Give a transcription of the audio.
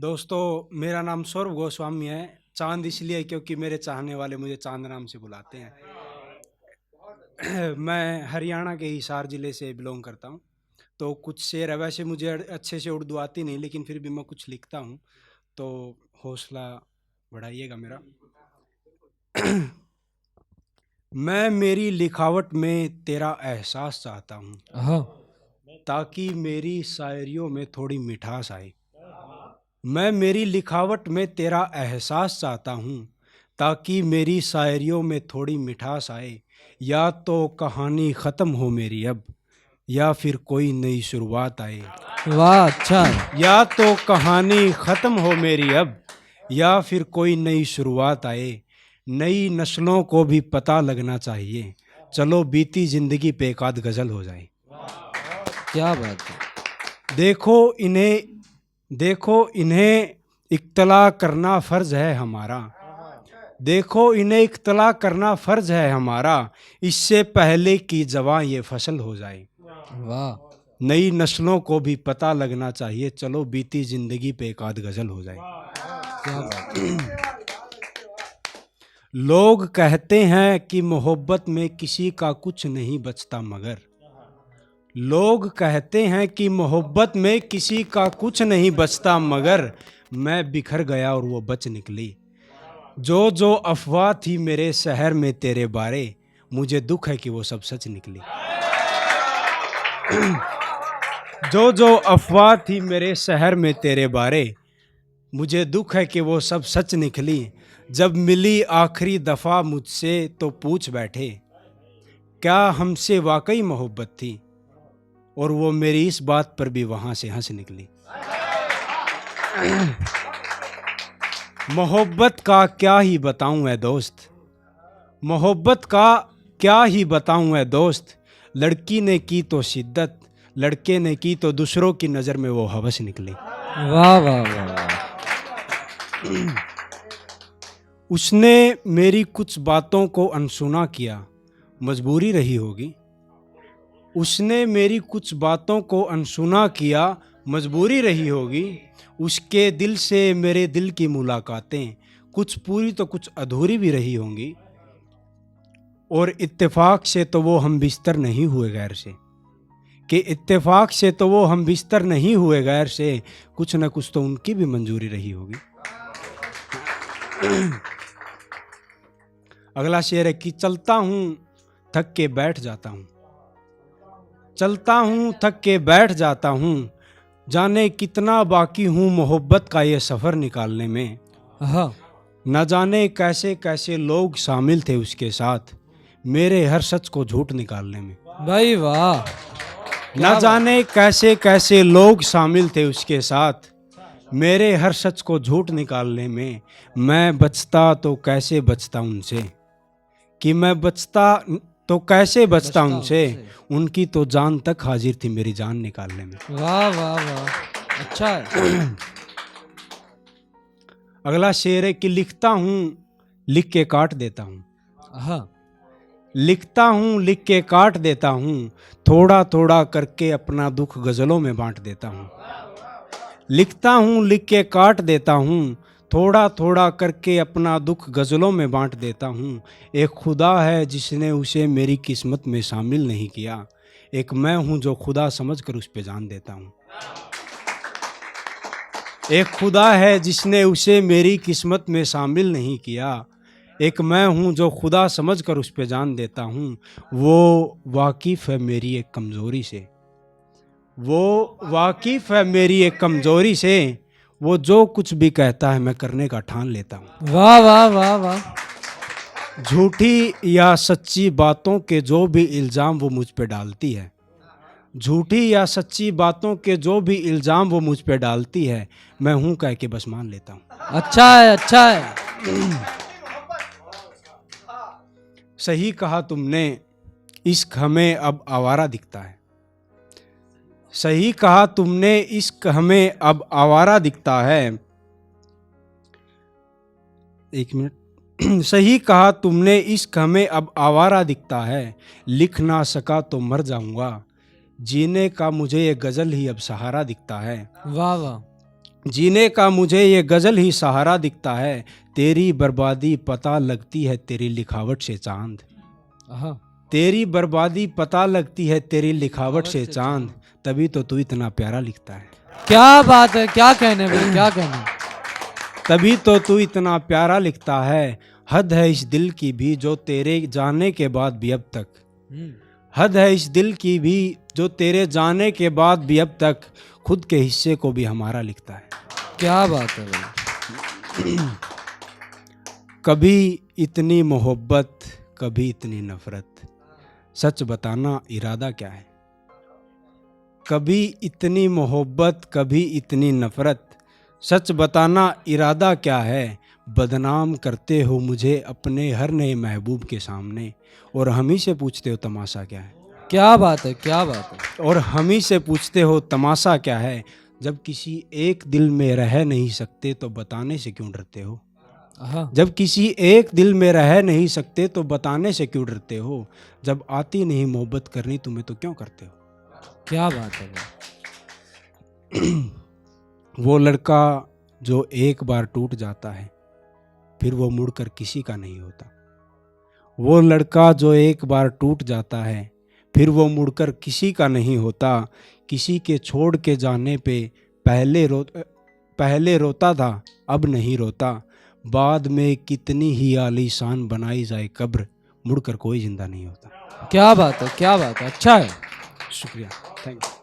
दोस्तों, मेरा नाम सौरभ गोस्वामी है। चांद इसलिए क्योंकि मेरे चाहने वाले मुझे चांद नाम से बुलाते हैं। मैं हरियाणा के हिसार ज़िले से बिलोंग करता हूँ। तो कुछ शेर है, वैसे मुझे अच्छे से उर्दू आती नहीं, लेकिन फिर भी मैं कुछ लिखता हूँ, तो हौसला बढ़ाइएगा मेरा। मैं मेरी लिखावट में तेरा एहसास चाहता हूँ, हाँ। ताकि मेरी शायरियों में थोड़ी मिठास आए। मैं मेरी लिखावट में तेरा एहसास चाहता हूँ, ताकि मेरी शायरियों में थोड़ी मिठास आए। या तो कहानी ख़त्म हो मेरी अब, या फिर कोई नई शुरुआत आए। वाह, अच्छा है। या तो कहानी ख़त्म हो मेरी अब, या फिर कोई नई शुरुआत आए। नई नस्लों को भी पता लगना चाहिए, चलो बीती ज़िंदगी पे एक आध गज़ल हो जाए। क्या बात है। देखो इन्हें इत्तला करना फ़र्ज़ है हमारा। देखो इन्हें इत्तला करना फ़र्ज़ है हमारा, इससे पहले कि जवां ये फसल हो जाए। वाह, नई नस्लों को भी पता लगना चाहिए, चलो बीती ज़िंदगी पे एक आध गज़ल हो जाए। क्या बात है। लोग कहते हैं कि मोहब्बत में किसी का कुछ नहीं बचता, मगर लोग कहते हैं कि मोहब्बत में किसी का कुछ नहीं बचता, मगर मैं बिखर गया और वो बच निकली। जो अफवाह थी मेरे शहर में तेरे बारे, मुझे दुख है कि वो सब सच निकली। जो अफवाह थी मेरे शहर में तेरे बारे, मुझे दुख है कि वो सब सच निकली। जब मिली आखिरी दफ़ा मुझसे तो पूछ बैठे, क्या हमसे वाकई मोहब्बत थी, और वो मेरी इस बात पर भी वहाँ से हंस निकली। मोहब्बत का क्या ही बताऊं ऐ दोस्त, मोहब्बत का क्या ही बताऊं ऐ दोस्त। लड़की ने की तो शिद्दत, लड़के ने की तो दूसरों की नज़र में वो हवस निकली। वाह वाह वाह वाह। उसने मेरी कुछ बातों को अनसुना किया, मजबूरी रही होगी। उसने मेरी कुछ बातों को अनसुना किया, मजबूरी रही होगी। उसके दिल से मेरे दिल की मुलाकातें कुछ पूरी तो कुछ अधूरी भी रही होंगी। और इत्तेफाक से तो वो हम बिस्तर नहीं हुए गैर से, कि इत्तेफाक से तो वो हम बिस्तर नहीं हुए गैर से, कुछ न कुछ तो उनकी भी मंजूरी रही होगी। अगला शेर है कि चलता हूँ थक के बैठ जाता हूँ, चलता हूँ थक के बैठ जाता हूँ। जाने कितना बाकी हूँ मोहब्बत का ये सफ़र निकालने में। हाँ। न जाने कैसे कैसे लोग शामिल थे उसके साथ, मेरे हर सच को झूठ निकालने में। भाई वाह। न क्या बात। जाने कैसे कैसे लोग शामिल थे उसके साथ, मेरे हर सच को झूठ निकालने में। मैं बचता तो कैसे बचता उनसे, कि मैं बचता तो कैसे बचता उनसे। उनकी तो जान तक हाजिर थी मेरी जान निकालने में। वाह वाह वाह, अच्छा है। अगला शेर है कि लिखता हूँ लिख के काट देता हूँ, हाँ। लिखता हूँ लिख के काट देता हूँ। थोड़ा थोड़ा करके अपना दुख गज़लों में बांट देता हूँ। लिखता हूँ लिख के काट देता हूँ, थोड़ा थोड़ा करके अपना दुख गज़लों में बांट देता हूँ। एक खुदा है जिसने उसे मेरी किस्मत में शामिल नहीं किया, एक मैं हूँ जो खुदा समझकर उस पे जान देता हूँ। एक खुदा है जिसने उसे मेरी किस्मत में शामिल नहीं किया, एक मैं हूँ जो खुदा समझकर उस पे जान देता हूँ। वो वाकिफ़ है मेरी एक कमज़ोरी से, वो वाकिफ़ है मेरी एक कमज़ोरी से। वो जो कुछ भी कहता है मैं करने का ठान लेता हूँ। वाह वाह वाह वाह। झूठी या सच्ची बातों के जो भी इल्ज़ाम वो मुझ पे डालती है, झूठी या सच्ची बातों के जो भी इल्ज़ाम वो मुझ पे डालती है, मैं हूँ कह के बस मान लेता हूँ। अच्छा है, अच्छा है। सही कहा तुमने, इश्क हमें अब आवारा दिखता है। सही कहा तुमने, इश्क हमें अब आवारा दिखता है। एक मिनट। सही कहा तुमने, इश्क हमें अब आवारा दिखता है। लिख ना सका तो मर जाऊंगा, जीने का मुझे ये गज़ल ही अब सहारा दिखता है। वाह वाह। जीने का मुझे ये गज़ल ही सहारा दिखता है, तेरी बर्बादी पता लगती है तेरी लिखावट से चांद। हाँ तेरी बर्बादी पता लगती है तेरी लिखावट से चांद, तभी तो तू इतना प्यारा लिखता है। क्या बात है, क्या कहने भाई, क्या कहने। तभी तो तू इतना प्यारा लिखता है, हद है इस दिल की भी जो तेरे जाने के बाद भी अब तक, हद है इस दिल की भी जो तेरे जाने के बाद भी अब तक खुद के हिस्से को भी हमारा लिखता है। क्या बात है भाई। कभी इतनी मोहब्बत कभी इतनी नफरत, सच बताना इरादा क्या है। कभी इतनी मोहब्बत कभी इतनी नफरत, सच बताना इरादा क्या है। बदनाम करते हो मुझे अपने हर नए महबूब के सामने, और हम ही से पूछते हो तमाशा क्या है। क्या बात है, क्या बात है। और हम ही से पूछते हो तमाशा क्या है। जब किसी एक दिल में रह नहीं सकते तो बताने से क्यों डरते हो। हाँ जब किसी एक दिल में रह नहीं सकते तो बताने से क्यों डरते हो। जब आती नहीं मोहब्बत करनी तुम्हें तो क्यों करते हो। क्या बात है भाई। वो लड़का जो एक बार टूट जाता है फिर वो मुड़कर किसी का नहीं होता। वो लड़का जो एक बार टूट जाता है फिर वो मुड़कर किसी का नहीं होता। किसी के छोड़ के जाने पे पहले रोता था अब नहीं रोता। बाद में कितनी ही आलीशान बनाई जाए कब्र, मुड़कर कोई जिंदा नहीं होता। क्या बात है, क्या बात है। अच्छा है। शुक्रिया, थैंक यू।